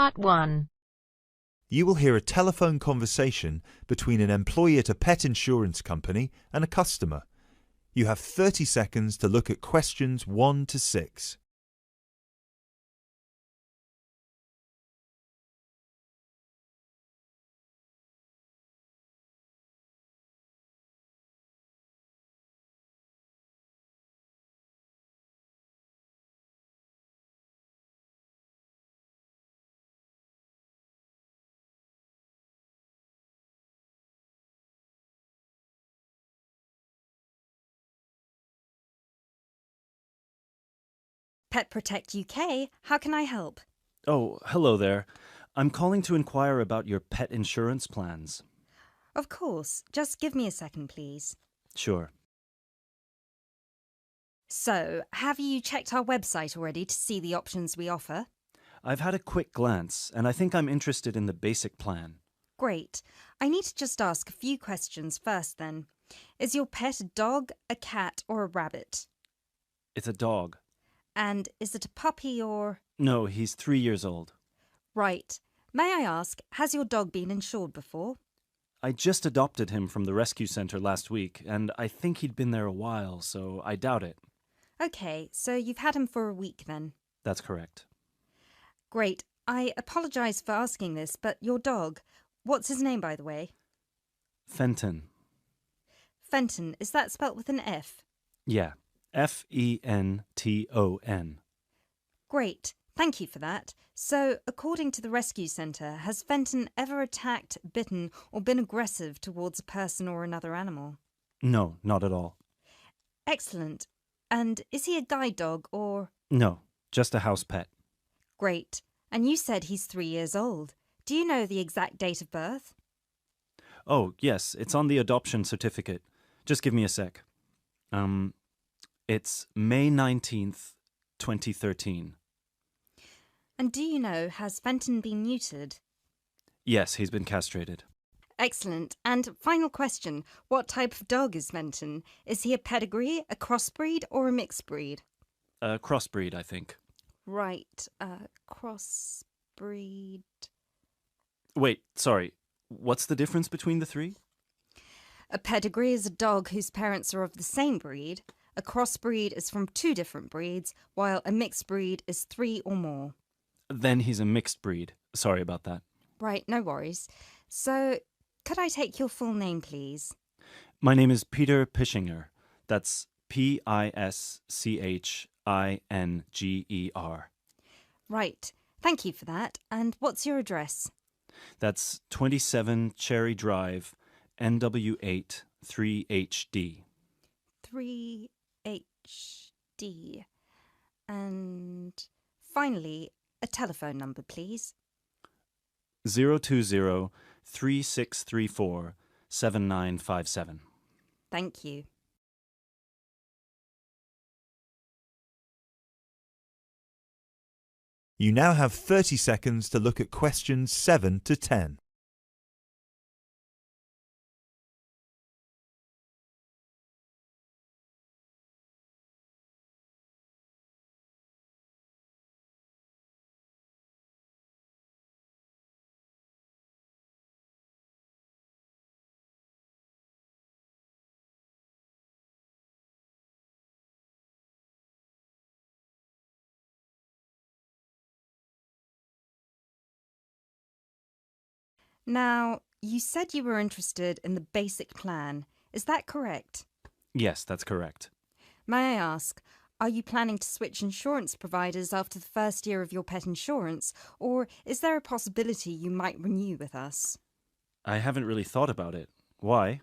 Part 1. You will hear a telephone conversation between an employee at a pet insurance company and a customer. You have 30 seconds to look at questions 1 to 6. Pet Protect UK, how can I help? Oh, hello there. I'm calling to inquire about your pet insurance plans. Of course, just give me a second, please. Sure. So, have you checked our website already to see the options we offer? I've had a quick glance, and I think I'm interested in the basic plan. Great. I need to just ask a few questions first then. Is your pet a dog, a cat, or a rabbit? It's a dog. And is it a puppy or... No, he's 3 years old. Right. May I ask, has your dog been insured before? I just adopted him from the rescue center last week, and I think he'd been there a while, so I doubt it. Okay, so you've had him for a week then. That's correct. Great. I apologise for asking this, but your dog, what's his name by the way? Fenton. Fenton, is that spelt with an F? Yeah. Fenton. Great. Thank you for that. So, according to the rescue centre, has Fenton ever attacked, bitten, or been aggressive towards a person or another animal? No, not at all. Excellent. And is he a guide dog or... No, just a house pet. Great. And you said he's 3 years old. Do you know the exact date of birth? Oh, yes, it's on the adoption certificate. Just give me a sec. It's May 19th, 2013. And do you know, has Fenton been neutered? Yes, he's been castrated. Excellent. And final question, what type of dog is Fenton? Is he a pedigree, a crossbreed, or a mixed breed? A crossbreed, I think. Right, crossbreed... Wait, sorry. What's the difference between the three? A pedigree is a dog whose parents are of the same breed. A crossbreed is from 2 different breeds, while a mixed breed is 3 or more. Then he's a mixed breed. Sorry about that. Right, no worries. So, could I take your full name, please? My name is Peter Pischinger. That's Pischinger. Right, thank you for that. And what's your address? That's 27 Cherry Drive, NW8 3HD. 3HD. And finally, a telephone number, please. 020-3634-7957. Thank you. You now have 30 seconds to look at questions 7 to 10. Now, you said you were interested in the basic plan. Is that correct? Yes, that's correct. May I ask, are you planning to switch insurance providers after the first year of your pet insurance, or is there a possibility you might renew with us? I haven't really thought about it. Why?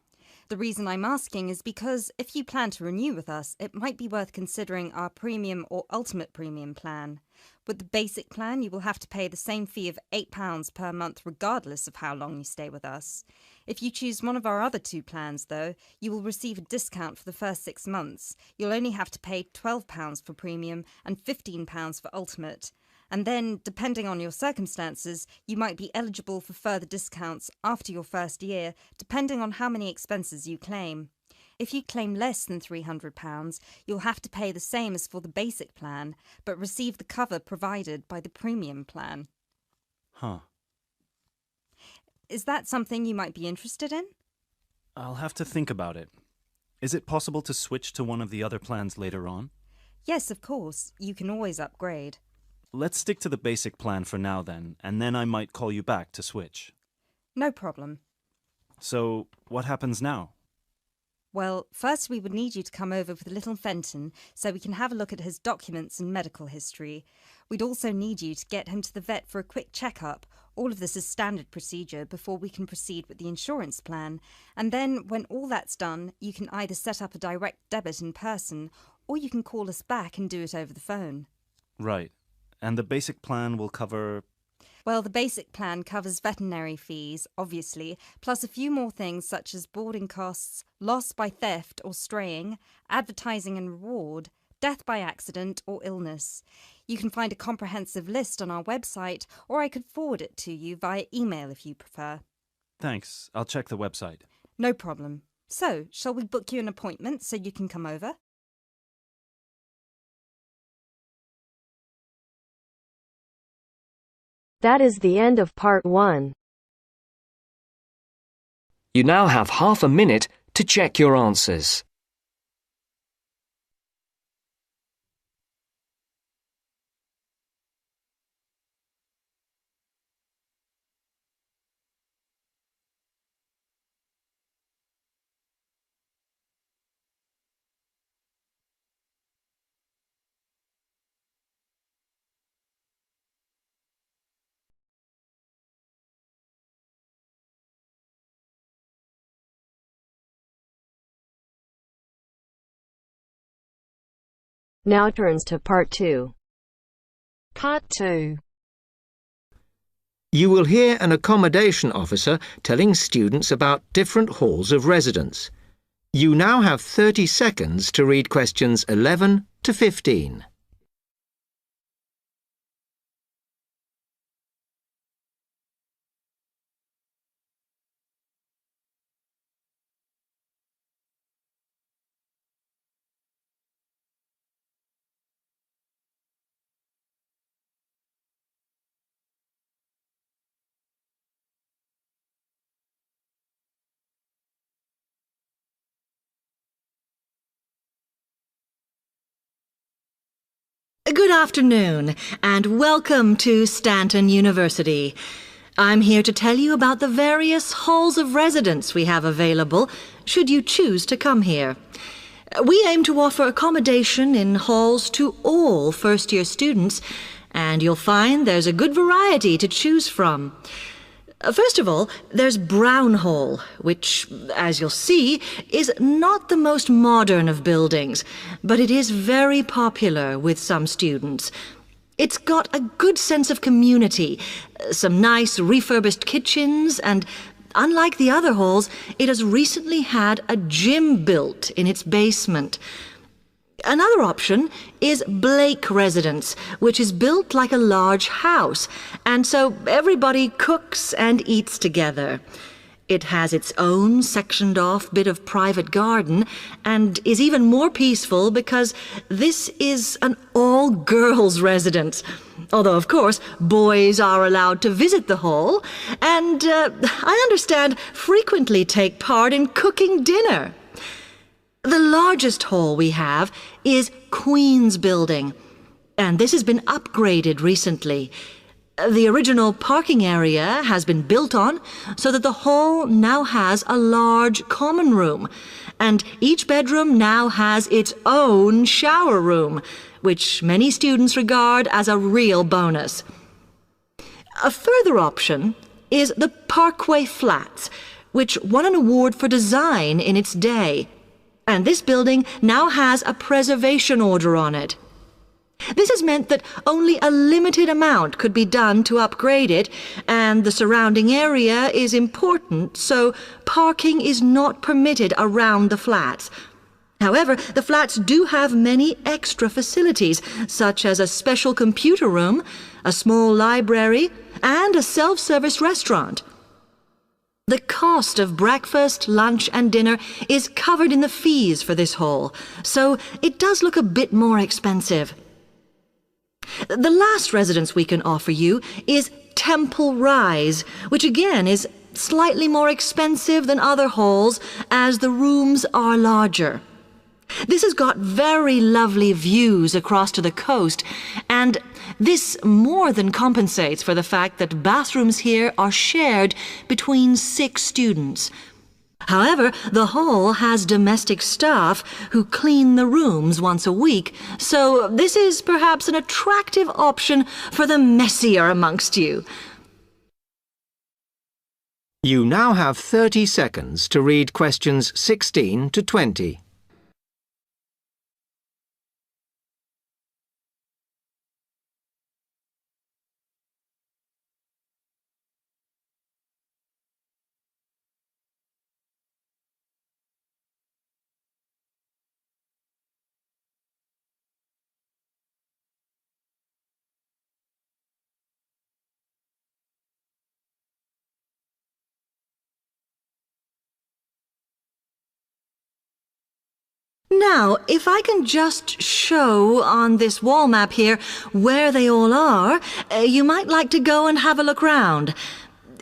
The reason I'm asking is because if you plan to renew with us, it might be worth considering our premium or ultimate premium plan. With the basic plan, you will have to pay the same fee of £8 per month regardless of how long you stay with us. If you choose one of our other 2 plans, though, you will receive a discount for the first 6 months. You'll only have to pay £12 for premium and £15 for ultimate. And then, depending on your circumstances, you might be eligible for further discounts after your first year, depending on how many expenses you claim. If you claim less than £300, you'll have to pay the same as for the basic plan, but receive the cover provided by the premium plan. Huh. Is that something you might be interested in? I'll have to think about it. Is it possible to switch to one of the other plans later on? Yes, of course. You can always upgrade. Let's stick to the basic plan for now then, and then I might call you back to switch. No problem. So, what happens now? Well, first we would need you to come over with little Fenton so we can have a look at his documents and medical history. We'd also need you to get him to the vet for a quick checkup. All of this is standard procedure before we can proceed with the insurance plan. And then, when all that's done, you can either set up a direct debit in person, or you can call us back and do it over the phone. Right. And the basic plan will cover... Well, the basic plan covers veterinary fees, obviously, plus a few more things such as boarding costs, loss by theft or straying, advertising and reward, death by accident or illness. You can find a comprehensive list on our website, or I could forward it to you via email if you prefer. Thanks. I'll check the website. No problem. So, shall we book you an appointment so you can come over? That is the end of part 1. You now have half a minute to check your answers. Now turns to part 2. Part 2. You will hear an accommodation officer telling students about different halls of residence. You now have 30 seconds to read questions 11 to 15. Good afternoon, and welcome to Stanton University. I'm here to tell you about the various halls of residence we have available, should you choose to come here. We aim to offer accommodation in halls to all first-year students, and you'll find there's a good variety to choose from. First of all, there's Brown Hall, which, as you'll see, is not the most modern of buildings, but it is very popular with some students. It's got a good sense of community, some nice refurbished kitchens, and unlike the other halls, it has recently had a gym built in its basement. Another option is Blake Residence, which is built like a large house, and so everybody cooks and eats together. It has its own sectioned-off bit of private garden and is even more peaceful because this is an all-girls residence. Although, of course, boys are allowed to visit the hall and, I understand, frequently take part in cooking dinner. The largest hall we have is Queen's Building, and this has been upgraded recently. The original parking area has been built on so that the hall now has a large common room, and each bedroom now has its own shower room, which many students regard as a real bonus. A further option is the Parkway Flats, which won an award for design in its day. And this building now has a preservation order on it. This has meant that only a limited amount could be done to upgrade it, and the surrounding area is important, so parking is not permitted around the flats. However, the flats do have many extra facilities, such as a special computer room, a small library, and a self-service restaurant. The cost of breakfast, lunch, and dinner is covered in the fees for this hall, so it does look a bit more expensive. The last residence we can offer you is Temple Rise, which again is slightly more expensive than other halls as the rooms are larger. This has got very lovely views across to the coast, and this more than compensates for the fact that bathrooms here are shared between 6 students. However, the hall has domestic staff who clean the rooms once a week, so this is perhaps an attractive option for the messier amongst you. You now have 30 seconds to read questions 16 to 20. Now, if I can just show on this wall map here where they all are, you might like to go and have a look round.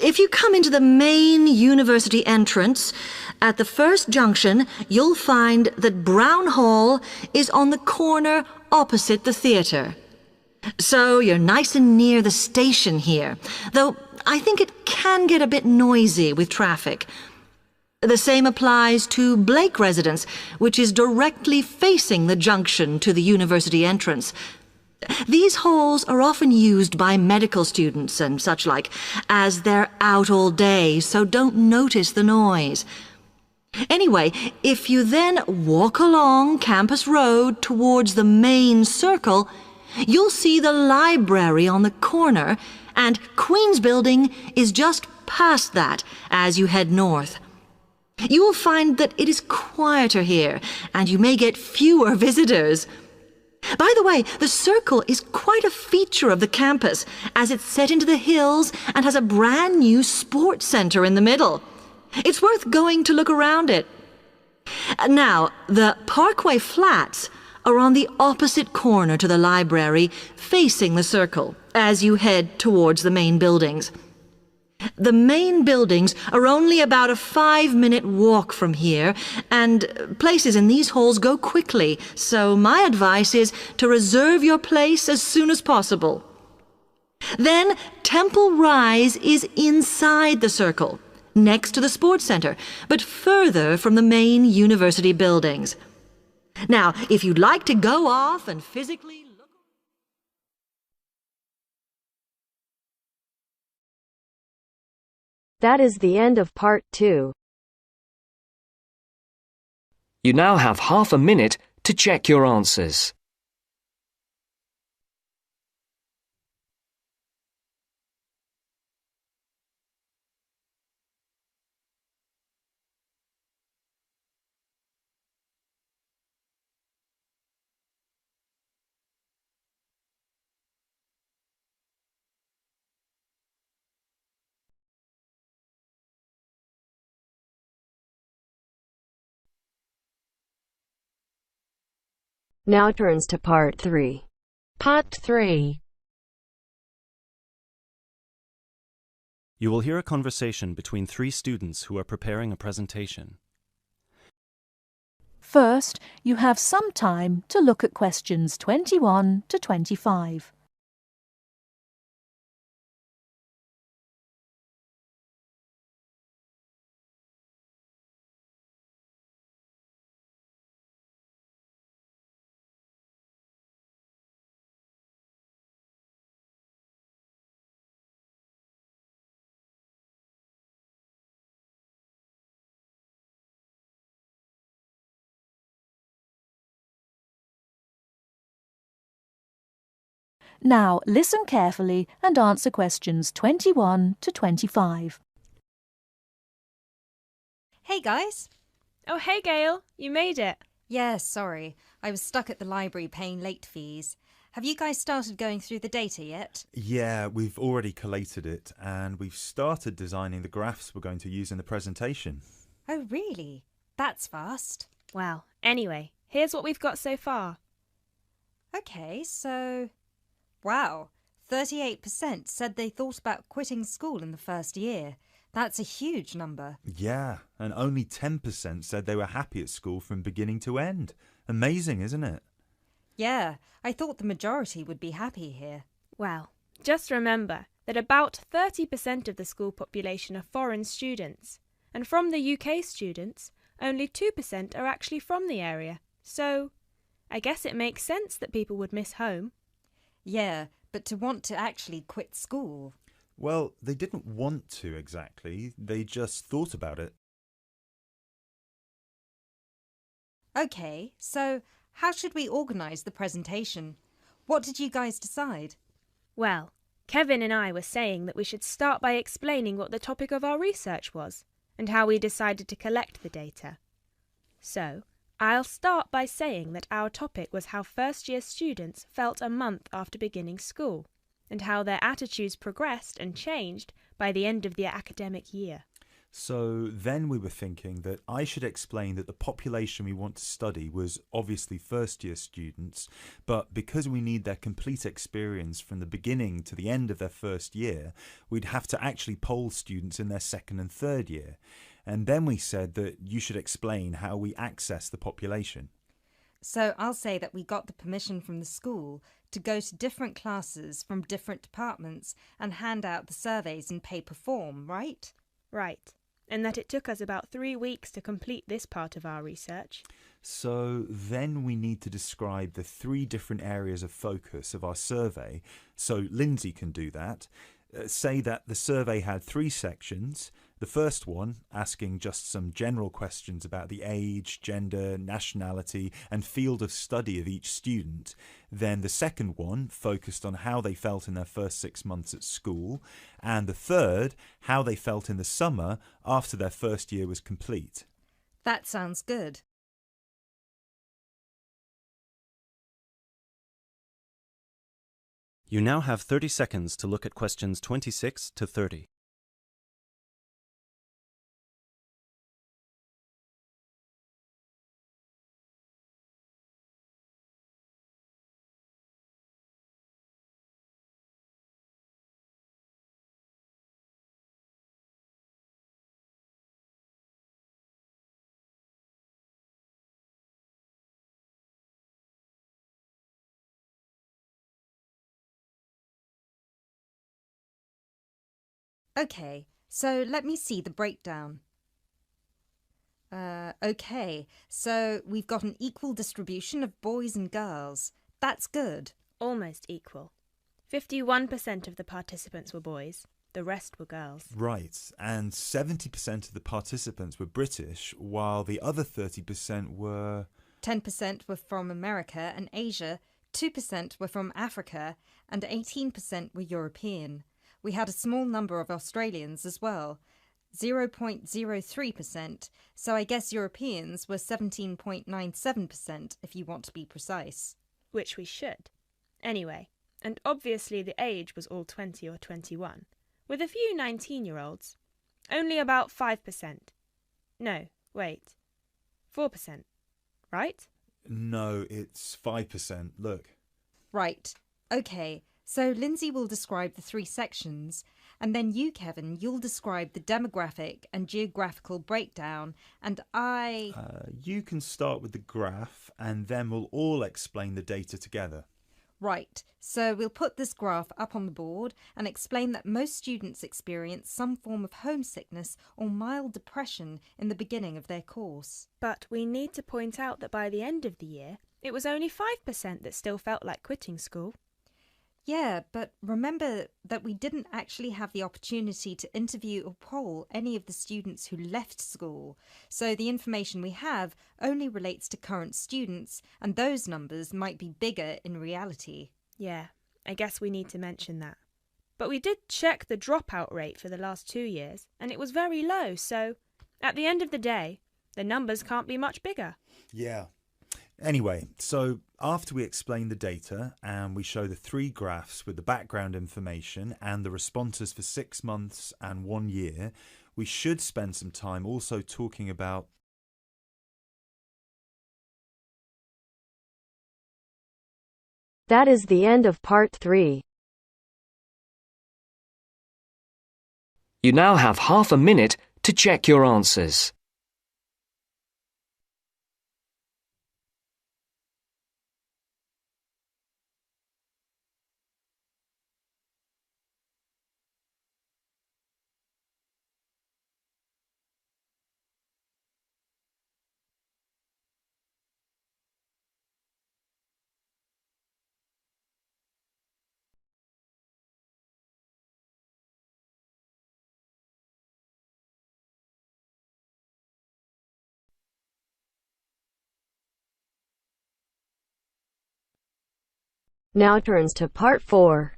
If you come into the main university entrance, at the first junction, you'll find that Brown Hall is on the corner opposite the theatre. So you're nice and near the station here, though I think it can get a bit noisy with traffic. The same applies to Blake Residence, which is directly facing the junction to the university entrance. These halls are often used by medical students and such like, as they're out all day, so don't notice the noise. Anyway, if you then walk along Campus Road towards the main circle, you'll see the library on the corner, and Queen's Building is just past that as you head north. You will find that it is quieter here, and you may get fewer visitors. By the way, the circle is quite a feature of the campus, as it's set into the hills and has a brand new sports center in the middle. It's worth going to look around it. Now, the Parkway Flats are on the opposite corner to the library, facing the circle, as you head towards the main buildings. The main buildings are only about a 5-minute walk from here, and places in these halls go quickly, so my advice is to reserve your place as soon as possible. Then Temple Rise is inside the circle, next to the sports center, but further from the main university buildings. Now, if you'd like to go off and physically look... That is the end of part 2. You now have half a minute to check your answers. Now turns to part 3. Part 3. You will hear a conversation between 3 students who are preparing a presentation. First, you have some time to look at questions 21 to 25. Now, listen carefully and answer questions 21 to 25. Hey guys! Oh, hey Gail, you made it. Yeah, sorry. I was stuck at the library paying late fees. Have you guys started going through the data yet? Yeah, we've already collated it, and we've started designing the graphs we're going to use in the presentation. Oh, really? That's fast. Well, anyway, here's what we've got so far. Okay, so... Wow, 38% said they thought about quitting school in the first year. That's a huge number. Yeah, and only 10% said they were happy at school from beginning to end. Amazing, isn't it? Yeah, I thought the majority would be happy here. Well, just remember that about 30% of the school population are foreign students, and from the UK students, only 2% are actually from the area. So, I guess it makes sense that people would miss home. Yeah, but to want to actually quit school. Well, they didn't want to exactly, they just thought about it. Okay, so how should we organise the presentation? What did you guys decide? Well, Kevin and I were saying that we should start by explaining what the topic of our research was, and how we decided to collect the data. So, I'll start by saying that our topic was how first-year students felt a month after beginning school, and how their attitudes progressed and changed by the end of the academic year. So then we were thinking that I should explain that the population we want to study was obviously first-year students, but because we need their complete experience from the beginning to the end of their first year, we'd have to actually poll students in their second and third year. And then we said that you should explain how we access the population. So I'll say that we got the permission from the school to go to different classes from different departments and hand out the surveys in paper form, right? Right, and that it took us about 3 weeks to complete this part of our research. So then we need to describe the 3 different areas of focus of our survey, so Lindsay can do that. Say that the survey had 3 sections. The first one asking just some general questions about the age, gender, nationality and field of study of each student. Then the second one focused on how they felt in their first 6 months at school. And the third, how they felt in the summer after their first year was complete. That sounds good. You now have 30 seconds to look at questions 26 to 30. Okay, so let me see the breakdown. Okay, so we've got an equal distribution of boys and girls. That's good. Almost equal. 51% of the participants were boys, the rest were girls. Right, and 70% of the participants were British, while the other 30% were... 10% were from America and Asia, 2% were from Africa, and 18% were European. We had a small number of Australians as well, 0.03%, so I guess Europeans were 17.97% if you want to be precise. Which we should. Anyway, and obviously the age was all 20 or 21, with a few 19-year-olds. Only about 5%. No, wait. 4%. Right? No, it's 5%. Look. Right. Okay, so Lindsay will describe the 3 sections, and then you, Kevin, you'll describe the demographic and geographical breakdown, and You can start with the graph, and then we'll all explain the data together. Right, so we'll put this graph up on the board and explain that most students experience some form of homesickness or mild depression in the beginning of their course. But we need to point out that by the end of the year, it was only 5% that still felt like quitting school. Yeah, but remember that we didn't actually have the opportunity to interview or poll any of the students who left school, so the information we have only relates to current students, and those numbers might be bigger in reality. Yeah, I guess we need to mention that. But we did check the dropout rate for the last 2 years, and it was very low, so at the end of the day, the numbers can't be much bigger. Yeah. Anyway, so after we explain the data and we show the 3 graphs with the background information and the responses for 6 months and 1 year, we should spend some time also talking about That is the end of part 3. You now have half a minute to check your answers. Now turns to part 4.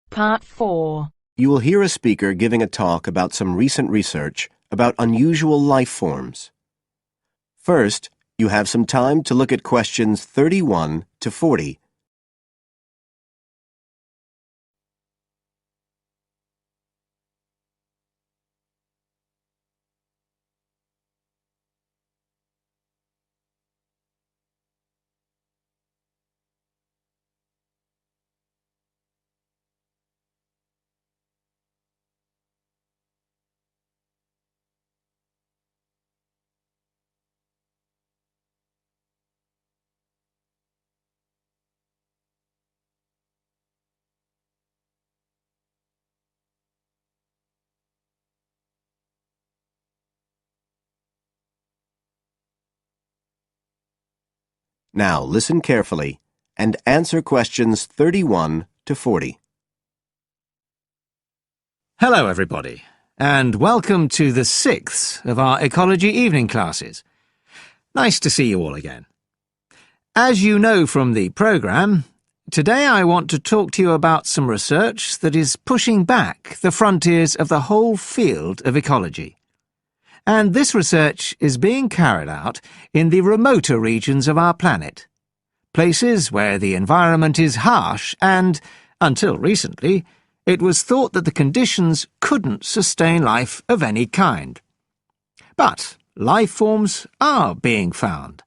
Part 4. You will hear a speaker giving a talk about some recent research about unusual life forms. First, you have some time to look at questions 31 to 40. Now listen carefully and answer questions 31 to 40. Hello, everybody, and welcome to the 6th of our ecology evening classes. Nice to see you all again. As you know from the programme, today I want to talk to you about some research that is pushing back the frontiers of the whole field of ecology. And this research is being carried out in the remoter regions of our planet, places where the environment is harsh and, until recently, it was thought that the conditions couldn't sustain life of any kind. But life forms are being found,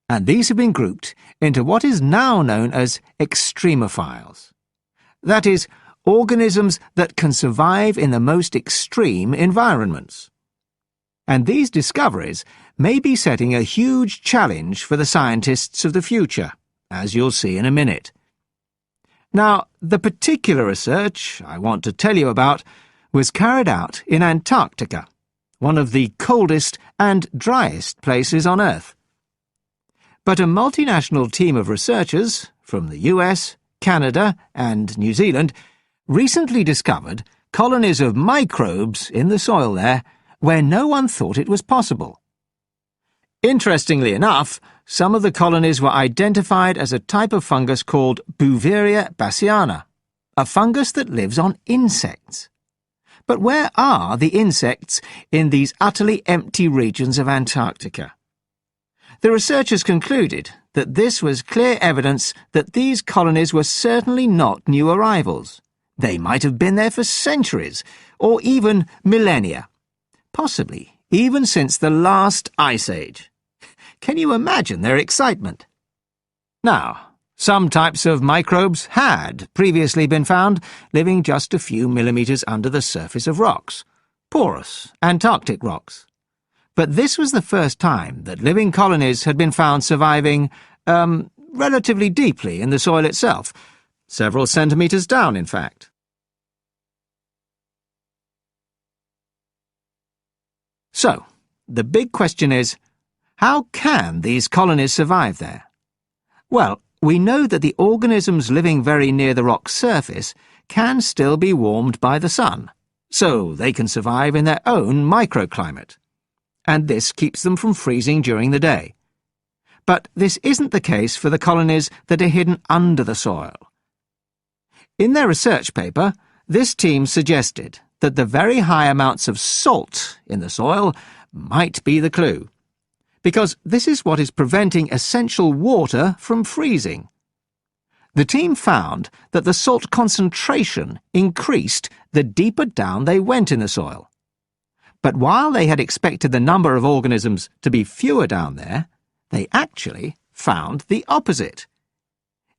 and these have been grouped into what is now known as extremophiles. That is, organisms that can survive in the most extreme environments. And these discoveries may be setting a huge challenge for the scientists of the future, as you'll see in a minute. Now, the particular research I want to tell you about was carried out in Antarctica, one of the coldest and driest places on Earth. But a multinational team of researchers from the US, Canada, and New Zealand recently discovered colonies of microbes in the soil there where no one thought it was possible. Interestingly enough, some of the colonies were identified as a type of fungus called Bouveria bassiana, a fungus that lives on insects. But where are the insects in these utterly empty regions of Antarctica? The researchers concluded that this was clear evidence that these colonies were certainly not new arrivals. They might have been there for centuries, or even millennia. Possibly even since the last ice age. Can you imagine their excitement? Now, some types of microbes had previously been found living just a few millimetres under the surface of rocks, porous Antarctic rocks. But this was the first time that living colonies had been found surviving, relatively deeply in the soil itself, several centimetres down, in fact. So, the big question is, how can these colonies survive there? Well, we know that the organisms living very near the rock's surface can still be warmed by the sun, so they can survive in their own microclimate. And this keeps them from freezing during the day. But this isn't the case for the colonies that are hidden under the soil. In their research paper, this team suggested that the very high amounts of salt in the soil might be the clue, because this is what is preventing essential water from freezing. The team found that the salt concentration increased the deeper down they went in the soil. But while they had expected the number of organisms to be fewer down there, they actually found the opposite.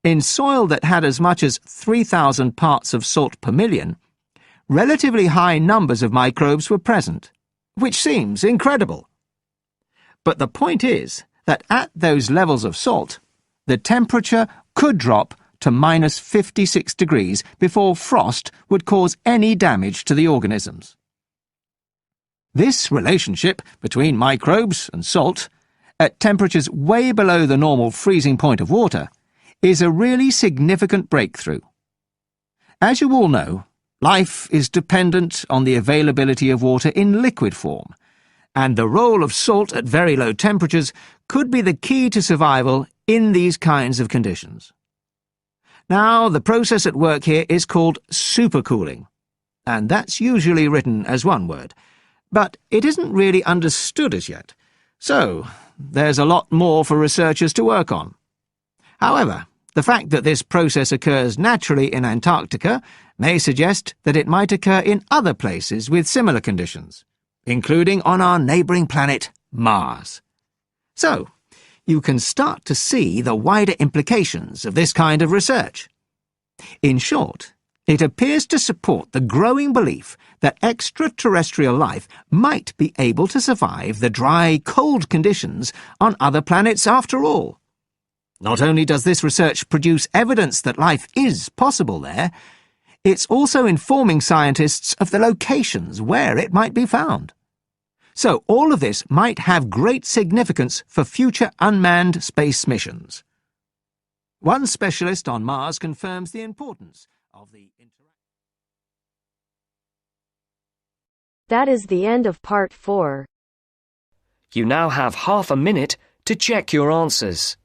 In soil that had as much as 3,000 parts of salt per million, relatively high numbers of microbes were present, which seems incredible. But the point is that at those levels of salt, the temperature could drop to minus 56 degrees before frost would cause any damage to the organisms. This relationship between microbes and salt, at temperatures way below the normal freezing point of water, is a really significant breakthrough. As you all know, life is dependent on the availability of water in liquid form, and the role of salt at very low temperatures could be the key to survival in these kinds of conditions. Now, the process at work here is called supercooling, and that's usually written as one word, but it isn't really understood as yet, so there's a lot more for researchers to work on. However, the fact that this process occurs naturally in Antarctica may suggest that it might occur in other places with similar conditions, including on our neighbouring planet, Mars. So, you can start to see the wider implications of this kind of research. In short, it appears to support the growing belief that extraterrestrial life might be able to survive the dry, cold conditions on other planets after all. Not only does this research produce evidence that life is possible there, it's also informing scientists of the locations where it might be found. So all of this might have great significance for future unmanned space missions. One specialist on Mars confirms the importance of the That is the end of part 4. You now have half a minute to check your answers.